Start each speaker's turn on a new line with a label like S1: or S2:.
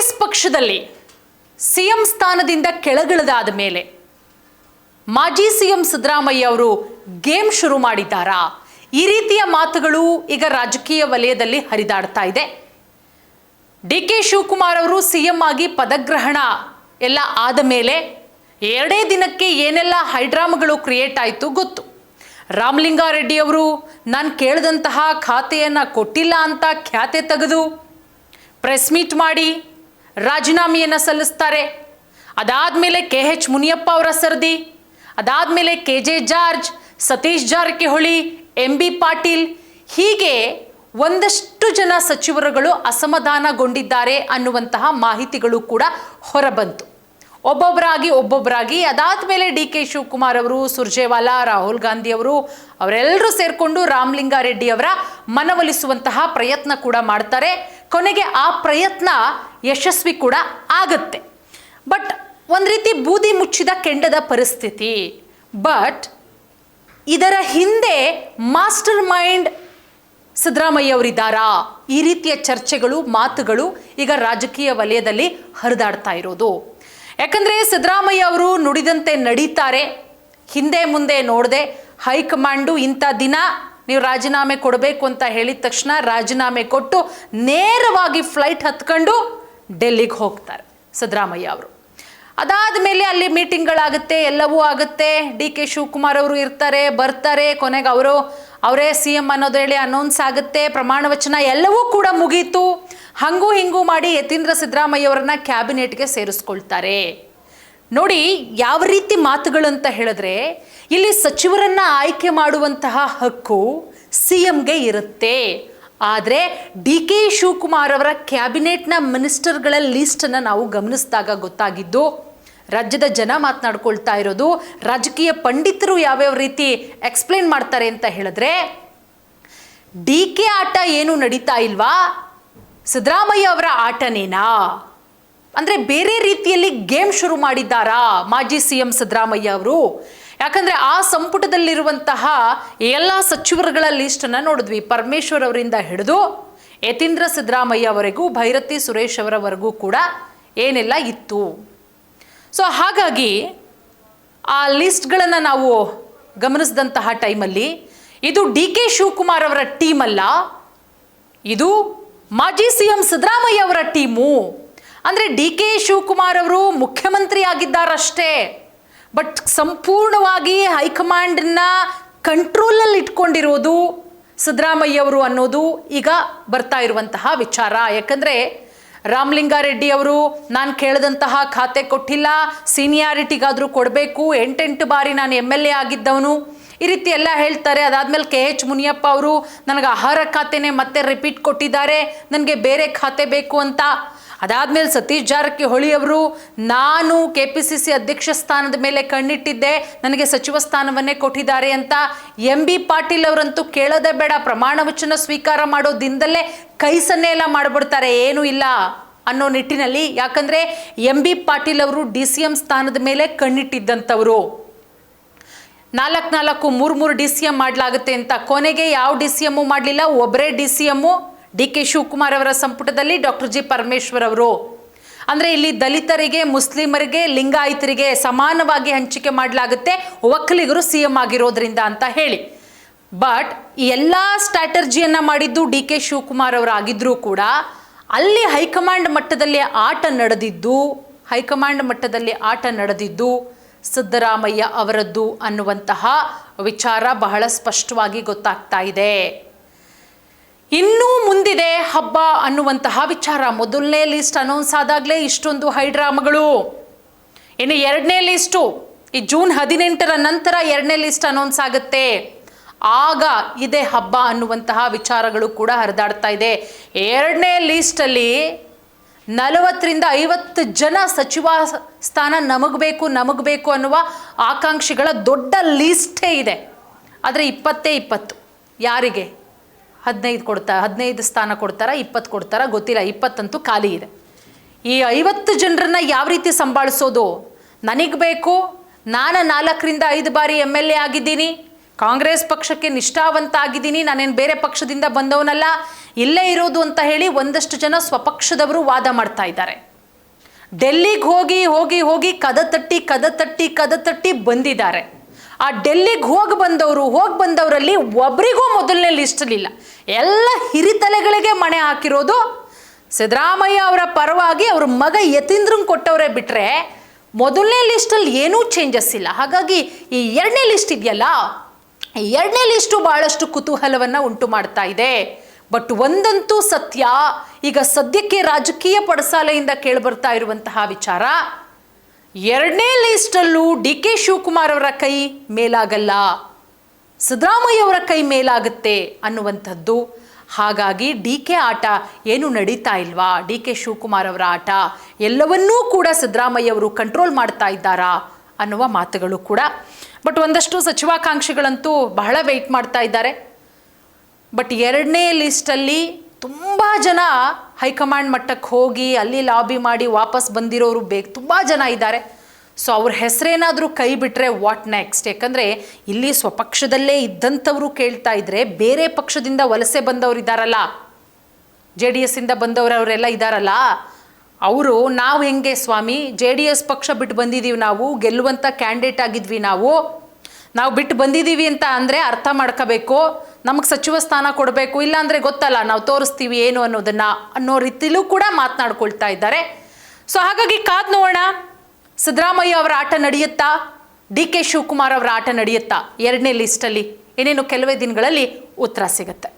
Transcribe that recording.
S1: ಕಾಂಗ್ರೆಸ್ ಪಕ್ಷದಲ್ಲಿ ಸಿಎಂ ಸ್ಥಾನದಿಂದ ಕೆಳಗಿಳಿದಾದ ಮೇಲೆ ಮಾಜಿ ಸಿಎಂ ಸಿದ್ದರಾಮಯ್ಯ ಅವರು ಗೇಮ್ ಶುರು ಮಾಡಿದ್ದಾರಾ? ಈ ರೀತಿಯ ಮಾತುಗಳು ಈಗ ರಾಜಕೀಯ ವಲಯದಲ್ಲಿ ಹರಿದಾಡ್ತಾ ಇದೆ. ಡಿ.ಕೆ. ಶಿವಕುಮಾರ್ ಅವರು ಸಿಎಂ ಆಗಿ ಪದಗ್ರಹಣ ಎಲ್ಲ ಆದ ಮೇಲೆ 2 ದಿನಕ್ಕೆ ಏನೆಲ್ಲ ಹೈಡ್ರಾಮಗಳು ಕ್ರಿಯೇಟ್ ಆಯಿತು ಗೊತ್ತು. ರಾಮಲಿಂಗಾರೆಡ್ಡಿ ಅವರು ನಾನು ಕೇಳಿದಂತಹ ಖಾತೆಯನ್ನು ಕೊಟ್ಟಿಲ್ಲ ಅಂತ ಖ್ಯಾತೆ ತೆಗೆದು ಪ್ರೆಸ್ ಮೀಟ್ ಮಾಡಿ ರಾಜೀನಾಮೆಯನ್ನು ಸಲ್ಲಿಸ್ತಾರೆ. ಅದಾದಮೇಲೆ KH ಮುನಿಯಪ್ಪ ಅವರ ಸರದಿ, ಅದಾದಮೇಲೆ KJ George, Satish Jarkiholi, MB Patil, ಹೀಗೆ ಒಂದಷ್ಟು ಜನ ಸಚಿವರುಗಳು ಅಸಮಾಧಾನಗೊಂಡಿದ್ದಾರೆ ಅನ್ನುವಂತಹ ಮಾಹಿತಿಗಳು ಕೂಡ ಹೊರಬಂತು. ಒಬ್ಬೊಬ್ಬರಾಗಿ ಅದಾದಮೇಲೆ ಡಿ.ಕೆ. ಶಿವಕುಮಾರ್ ಅವರು, ಸುರ್ಜೇವಾಲಾ, ರಾಹುಲ್ ಗಾಂಧಿ ಅವರು ಅವರೆಲ್ಲರೂ ಸೇರಿಕೊಂಡು ರಾಮಲಿಂಗಾರೆಡ್ಡಿ ಅವರ ಮನವೊಲಿಸುವಂತಹ ಪ್ರಯತ್ನ ಕೂಡ ಮಾಡ್ತಾರೆ. ಕೊನೆಗೆ ಆ ಪ್ರಯತ್ನ ಯಶಸ್ವಿ ಕೂಡ ಆಗುತ್ತೆ. ಬಟ್ ಒಂದು ರೀತಿ ಬೂದಿ ಮುಚ್ಚಿದ ಕೆಂಡದ ಪರಿಸ್ಥಿತಿ. ಬಟ್ ಇದರ ಹಿಂದೆ ಮಾಸ್ಟರ್ ಮೈಂಡ್ ಸಿದ್ದರಾಮಯ್ಯ ಅವರಿದ್ದಾರಾ? ಈ ರೀತಿಯ ಚರ್ಚೆಗಳು, ಮಾತುಗಳು ಈಗ ರಾಜಕೀಯ ವಲಯದಲ್ಲಿ ಹರಿದಾಡ್ತಾ ಇರೋದು. ಯಾಕಂದರೆ ಸಿದ್ದರಾಮಯ್ಯ ಅವರು ನುಡಿದಂತೆ ನಡೀತಾರೆ. ಹಿಂದೆ ಮುಂದೆ ನೋಡದೆ ಹೈಕಮಾಂಡು ಇಂಥ ದಿನ ನೀವು ರಾಜೀನಾಮೆ ಕೊಡಬೇಕು ಅಂತ ಹೇಳಿದ ತಕ್ಷಣ ರಾಜೀನಾಮೆ ಕೊಟ್ಟು ನೇರವಾಗಿ ಫ್ಲೈಟ್ ಹತ್ಕೊಂಡು ಡೆಲ್ಲಿಗೆ ಹೋಗ್ತಾರೆ ಸಿದ್ದರಾಮಯ್ಯ ಅವರು. ಅದಾದ ಮೇಲೆ ಅಲ್ಲಿ ಮೀಟಿಂಗ್ಗಳಾಗುತ್ತೆ, ಎಲ್ಲವೂ ಆಗುತ್ತೆ. ಡಿ.ಕೆ. ಶಿವಕುಮಾರ್ ಅವರು ಇರ್ತಾರೆ, ಬರ್ತಾರೆ. ಕೊನೆಗೆ ಅವರೇ CM ಅನ್ನೋದು ಹೇಳಿ ಅನೌನ್ಸ್ ಆಗುತ್ತೆ. ಪ್ರಮಾಣ ವಚನ ಎಲ್ಲವೂ ಕೂಡ ಮುಗೀತು. ಹಂಗೂ ಹಿಂಗೂ ಮಾಡಿ ಯತೀಂದ್ರ ಸಿದ್ದರಾಮಯ್ಯ ಅವರನ್ನ ಕ್ಯಾಬಿನೆಟ್ಗೆ ಸೇರಿಸ್ಕೊಳ್ತಾರೆ. ನೋಡಿ ಯಾವ ರೀತಿ ಮಾತುಗಳು ಅಂತ ಹೇಳಿದ್ರೆ, ಇಲ್ಲಿ ಸಚಿವರನ್ನ ಆಯ್ಕೆ ಮಾಡುವಂತಹ ಹಕ್ಕು CMಗೆ ಇರುತ್ತೆ. ಆದರೆ ಡಿ.ಕೆ. ಶಿವಕುಮಾರ್ ಅವರ ಕ್ಯಾಬಿನೆಟ್ನ ಮಿನಿಸ್ಟರ್ಗಳ ಲೀಸ್ಟನ್ನು ನಾವು ಗಮನಿಸಿದಾಗ ಗೊತ್ತಾಗಿದ್ದು, ರಾಜ್ಯದ ಜನ ಮಾತನಾಡ್ಕೊಳ್ತಾ ಇರೋದು, ರಾಜಕೀಯ ಪಂಡಿತರು ಯಾವ್ಯಾವ ರೀತಿ ಎಕ್ಸ್ಪ್ಲೇನ್ ಮಾಡ್ತಾರೆ ಅಂತ ಹೇಳಿದ್ರೆ, ಡಿ.ಕೆ. ಆಟ ಏನು ನಡೀತಾ ಇಲ್ವಾ, ಸಿದ್ದರಾಮಯ್ಯ ಅವರ ಆಟನೇನಾ? ಅಂದರೆ ಬೇರೆ ರೀತಿಯಲ್ಲಿ ಗೇಮ್ ಶುರು ಮಾಡಿದ್ದಾರಾ ಮಾಜಿ CM ಸಿದ್ದರಾಮಯ್ಯ ಅವರು? ಯಾಕಂದರೆ ಆ ಸಂಪುಟದಲ್ಲಿರುವಂತಹ ಎಲ್ಲ ಸಚಿವರುಗಳ ಲೀಸ್ಟನ್ನು ನೋಡಿದ್ವಿ. ಪರಮೇಶ್ವರ್ ಅವರಿಂದ ಹಿಡಿದು ಯತೀಂದ್ರ ಸಿದ್ದರಾಮಯ್ಯ ಅವರೆಗೂ, ಭೈರತಿ ಸುರೇಶ್ ಅವರವರೆಗೂ ಕೂಡ ಏನೆಲ್ಲ ಇತ್ತು. ಸೊ ಹಾಗಾಗಿ ಆ ಲಿಸ್ಟ್ಗಳನ್ನು ನಾವು ಗಮನಿಸಿದಂತಹ ಟೈಮಲ್ಲಿ ಇದು ಡಿ.ಕೆ. ಶಿವಕುಮಾರ್ ಅವರ ಟೀಮ್ ಅಲ್ಲ, ಇದು ಮಾಜಿ CM ಸಿದ್ದರಾಮಯ್ಯ ಅವರ ಟೀಮು. ಅಂದರೆ ಡಿ.ಕೆ. ಶಿವಕುಮಾರ್ ಅವರು ಮುಖ್ಯಮಂತ್ರಿ ಆಗಿದ್ದಾರಷ್ಟೇ, ಬಟ್ ಸಂಪೂರ್ಣವಾಗಿ ಹೈಕಮಾಂಡನ್ನ ಕಂಟ್ರೋಲಲ್ಲಿ ಇಟ್ಕೊಂಡಿರೋದು ಸಿದ್ದರಾಮಯ್ಯ ಅವರು ಅನ್ನೋದು ಈಗ ಬರ್ತಾ ಇರುವಂತಹ ವಿಚಾರ. ಯಾಕಂದರೆ ರಾಮಲಿಂಗಾರೆಡ್ಡಿ ಅವರು ನಾನು ಕೇಳಿದಂತಹ ಖಾತೆ ಕೊಟ್ಟಿಲ್ಲ, ಸೀನಿಯಾರಿಟಿಗಾದರೂ ಕೊಡಬೇಕು, 8 ಬಾರಿ ನಾನು MLA ಆಗಿದ್ದವನು, ಈ ರೀತಿ ಎಲ್ಲ ಹೇಳ್ತಾರೆ. ಅದಾದಮೇಲೆ KH ಮುನಿಯಪ್ಪ ಅವರು ನನಗೆ ಆಹಾರ ಖಾತೆನೇ ಮತ್ತೆ ರಿಪೀಟ್ ಕೊಟ್ಟಿದ್ದಾರೆ, ನನಗೆ ಬೇರೆ ಖಾತೆ ಬೇಕು ಅಂತ. ಅದಾದಮೇಲೆ ಸತೀಶ್ ಜಾರಕಿಹೊಳಿ ಅವರು ನಾನು KPCC ಅಧ್ಯಕ್ಷ ಸ್ಥಾನದ ಮೇಲೆ ಕಣ್ಣಿಟ್ಟಿದ್ದೆ, ನನಗೆ ಸಚಿವ ಸ್ಥಾನವನ್ನೇ ಕೊಟ್ಟಿದ್ದಾರೆ ಅಂತ. MB ಪಾಟೀಲ್ ಅವರಂತೂ ಕೇಳೋದೇ ಬೇಡ, ಪ್ರಮಾಣ ವಚನ ಸ್ವೀಕಾರ ಮಾಡೋ ದಿನದಲ್ಲೇ ಕೈ ಸನ್ನೆ ಎಲ್ಲ ಮಾಡಿಬಿಡ್ತಾರೆ, ಏನೂ ಇಲ್ಲ ಅನ್ನೋ ನಿಟ್ಟಿನಲ್ಲಿ. ಯಾಕಂದರೆ MB ಪಾಟೀಲ್ ಅವರು DCM ಸ್ಥಾನದ ಮೇಲೆ ಕಣ್ಣಿಟ್ಟಿದ್ದಂಥವರು. 4 DCM ಮಾಡಲಾಗುತ್ತೆ ಅಂತ, ಕೊನೆಗೆ ಯಾವ DCM ಮಾಡಲಿಲ್ಲ, ಒಬ್ಬರೇ DCM ಡಿ.ಕೆ. ಶಿವಕುಮಾರ್ ಅವರ ಸಂಪುಟದಲ್ಲಿ ಡಾಕ್ಟರ್ G. ಪರಮೇಶ್ವರ್ ಅವರು. ಅಂದರೆ ಇಲ್ಲಿ ದಲಿತರಿಗೆ, ಮುಸ್ಲಿಮರಿಗೆ, ಲಿಂಗಾಯತರಿಗೆ ಸಮಾನವಾಗಿ ಹಂಚಿಕೆ ಮಾಡಲಾಗುತ್ತೆ ಒಕ್ಕಲಿಗರು CM ಆಗಿರೋದ್ರಿಂದ ಅಂತ ಹೇಳಿ. ಬಟ್ ಈ ಎಲ್ಲ ಸ್ಟ್ರಾಟರ್ಜಿಯನ್ನು ಮಾಡಿದ್ದು ಡಿ.ಕೆ. ಶಿವಕುಮಾರ್ ಅವರಾಗಿದ್ದರೂ ಕೂಡ ಅಲ್ಲಿ ಹೈಕಮಾಂಡ್ ಮಟ್ಟದಲ್ಲಿ ಆಟ ನಡೆದಿದ್ದು ಸಿದ್ದರಾಮಯ್ಯ ಅವರದ್ದು ಅನ್ನುವಂತಹ ವಿಚಾರ ಬಹಳ ಸ್ಪಷ್ಟವಾಗಿ ಗೊತ್ತಾಗ್ತಾ ಇದೆ. ಇನ್ನೂ ಮುಂದಿದೆ ಹಬ್ಬ ಅನ್ನುವಂತಹ ವಿಚಾರ. ಮೊದಲನೇ ಲಿಸ್ಟ್ ಅನೌನ್ಸ್ ಆದಾಗಲೇ ಇಷ್ಟೊಂದು ಹೈಡ್ರಾಮಗಳು. ಇನ್ನು 2ನೇ ಲಿಸ್ಟು ಈ ಜೂನ್ 18ರ ನಂತರ 2ನೇ ಲಿಸ್ಟ್ ಅನೌನ್ಸ್ ಆಗುತ್ತೆ, ಆಗ ಇದೇ ಹಬ್ಬ ಅನ್ನುವಂತಹ ವಿಚಾರಗಳು ಕೂಡ ಹರಿದಾಡ್ತಾ ಇದೆ. 2ನೇ ಲಿಸ್ಟಲ್ಲಿ 40ರಿಂದ 50 ಜನ ಸಚಿವ ಸ್ಥಾನ ನಮಗೆ ಬೇಕು ಅನ್ನುವ ಆಕಾಂಕ್ಷಿಗಳ ದೊಡ್ಡ ಲಿಸ್ಟೇ ಇದೆ. ಆದರೆ 20 ಯಾರಿಗೆ 15 ಸ್ಥಾನ ಕೊಡ್ತಾರಾ, 20 ಕೊಡ್ತಾರಾ ಗೊತ್ತಿಲ್ಲ. 20 ಅಂತೂ ಖಾಲಿ ಇದೆ. ಈ 50 ಜನರನ್ನ ಯಾವ ರೀತಿ ಸಂಭಾಳಿಸೋದು? ನನಗೆ ಬೇಕು, ನಾನು 4ರಿಂದ 5 ಬಾರಿ MLA ಆಗಿದ್ದೀನಿ, ಕಾಂಗ್ರೆಸ್ ಪಕ್ಷಕ್ಕೆ ನಿಷ್ಠಾವಂತ ಆಗಿದ್ದೀನಿ, ನಾನೇನು ಬೇರೆ ಪಕ್ಷದಿಂದ ಬಂದವನಲ್ಲ, ಇಲ್ಲೇ ಇರೋದು ಅಂತ ಹೇಳಿ ಒಂದಷ್ಟು ಜನ ಸ್ವಪಕ್ಷದವರು ವಾದ ಮಾಡ್ತಾ ಇದ್ದಾರೆ. ಡೆಲ್ಲಿಗೆ ಹೋಗಿ ಹೋಗಿ ಹೋಗಿ ಕದ ತಟ್ಟಿ ಬಂದಿದ್ದಾರೆ. ಆ ಡೆಲ್ಲಿಗೆ ಹೋಗಿ ಬಂದವರಲ್ಲಿ ಒಬ್ರಿಗೂ ಮೊದಲನೇ ಲಿಸ್ಟಲ್ಲಿಲ್ಲ. ಎಲ್ಲ ಹಿರಿತಲೆಗಳಿಗೆ ಮಣೆ ಹಾಕಿರೋದು ಸಿದ್ದರಾಮಯ್ಯ ಅವರ ಪರವಾಗಿ ಅವ್ರ ಮಗ ಯತೀಂದ್ರಂಗೆ ಕೊಟ್ಟವರೇ ಬಿಟ್ಟರೆ ಮೊದಲನೇ ಲಿಸ್ಟಲ್ಲಿ ಏನೂ ಚೇಂಜಸ್ ಇಲ್ಲ. ಹಾಗಾಗಿ ಈ ಎರಡನೇ ಲಿಸ್ಟ್ ಇದೆಯಲ್ಲ, ಈ ಎರಡನೇ ಲಿಸ್ಟು ಭಾಳಷ್ಟು ಕುತೂಹಲವನ್ನು ಉಂಟು ಮಾಡ್ತಾ ಇದೆ. ಬಟ್ ಒಂದಂತೂ ಸತ್ಯ, ಈಗ ಸದ್ಯಕ್ಕೆ ರಾಜಕೀಯ ಪಡಸಾಲೆಯಿಂದ ಕೇಳಿಬರ್ತಾ ಇರುವಂತಹ ವಿಚಾರ, ಎರಡನೇ ಲಿಸ್ಟಲ್ಲೂ ಡಿ ಕೆ ಶಿವಕುಮಾರ್ ಅವರ ಕೈ ಮೇಲಾಗಲ್ಲ, ಸಿದ್ದರಾಮಯ್ಯ ಅವರ ಕೈ ಮೇಲಾಗುತ್ತೆ ಅನ್ನುವಂಥದ್ದು. ಹಾಗಾಗಿ ಡಿ ಕೆ ಆಟ ಏನು ನಡೀತಾ ಇಲ್ವಾ, ಡಿ ಕೆ ಶಿವಕುಮಾರ್ ಅವರ ಆಟ ಎಲ್ಲವನ್ನೂ ಕೂಡ ಸಿದ್ದರಾಮಯ್ಯ ಅವರು ಕಂಟ್ರೋಲ್ ಮಾಡ್ತಾ ಇದ್ದಾರಾ ಅನ್ನುವ ಮಾತುಗಳು ಕೂಡ. ಬಟ್ ಒಂದಷ್ಟು ಸಚಿವಾಕಾಂಕ್ಷಿಗಳಂತೂ ಬಹಳ ವೆಯ್ಟ್ ಮಾಡ್ತಾ ಇದ್ದಾರೆ. ಬಟ್ ಎರಡನೇ ಲಿಸ್ಟಲ್ಲಿ ತುಂಬ ಜನ ಹೈಕಮಾಂಡ್ ಮಟ್ಟಕ್ಕೆ ಹೋಗಿ ಅಲ್ಲಿ ಲಾಬಿ ಮಾಡಿ ವಾಪಸ್ ಬಂದಿರೋರು ತುಂಬ ಜನ ಇದ್ದಾರೆ. ಸೊ ಅವ್ರ ಹೆಸರೇನಾದರೂ ಕೈ ಬಿಟ್ಟರೆ ವಾಟ್ ನೆಕ್ಸ್ಟ್? ಯಾಕಂದರೆ ಇಲ್ಲಿ ಸ್ವಪಕ್ಷದಲ್ಲೇ ಇದ್ದಂಥವರು ಕೇಳ್ತಾ ಇದ್ದರೆ, ಬೇರೆ ಪಕ್ಷದಿಂದ ವಲಸೆ ಬಂದವರು ಇದ್ದಾರಲ್ಲ, JDS ಇಂದ ಅವರೆಲ್ಲ ಇದ್ದಾರಲ್ಲ, ಅವರು ನಾವು ಹೆಂಗೆ ಸ್ವಾಮಿ JDS ಪಕ್ಷ ಬಿಟ್ಟು ಬಂದಿದ್ದೀವಿ, ನಾವು ಗೆಲ್ಲುವಂಥ ಕ್ಯಾಂಡಿಡೇಟ್ ಆಗಿದ್ವಿ, ನಾವು ಬಿಟ್ಟು ಬಂದಿದ್ದೀವಿ ಅಂತ ಅಂದರೆ ಅರ್ಥ ಮಾಡ್ಕೋಬೇಕು, ನಮಗೆ ಸಚಿವ ಸ್ಥಾನ ಕೊಡಬೇಕು, ಇಲ್ಲಾಂದರೆ ಗೊತ್ತಲ್ಲ ನಾವು ತೋರಿಸ್ತೀವಿ ಏನು ಅನ್ನೋ ರೀತಿಲೂ ಕೂಡ ಮಾತನಾಡ್ಕೊಳ್ತಾ ಇದ್ದಾರೆ. ಸೊ ಹಾಗಾಗಿ ಕಾದ್ ನೋಡೋಣ, ಸಿದ್ದರಾಮಯ್ಯ ಅವರ ಆಟ ನಡೆಯುತ್ತಾ, ಡಿ ಕೆ ಶಿವಕುಮಾರ್ ಅವರ ಆಟ ನಡೆಯುತ್ತಾ ಎರಡನೇ ಲಿಸ್ಟಲ್ಲಿ? ಇನ್ನೇನು ಕೆಲವೇ ದಿನಗಳಲ್ಲಿ ಉತ್ತರ ಸಿಗುತ್ತೆ.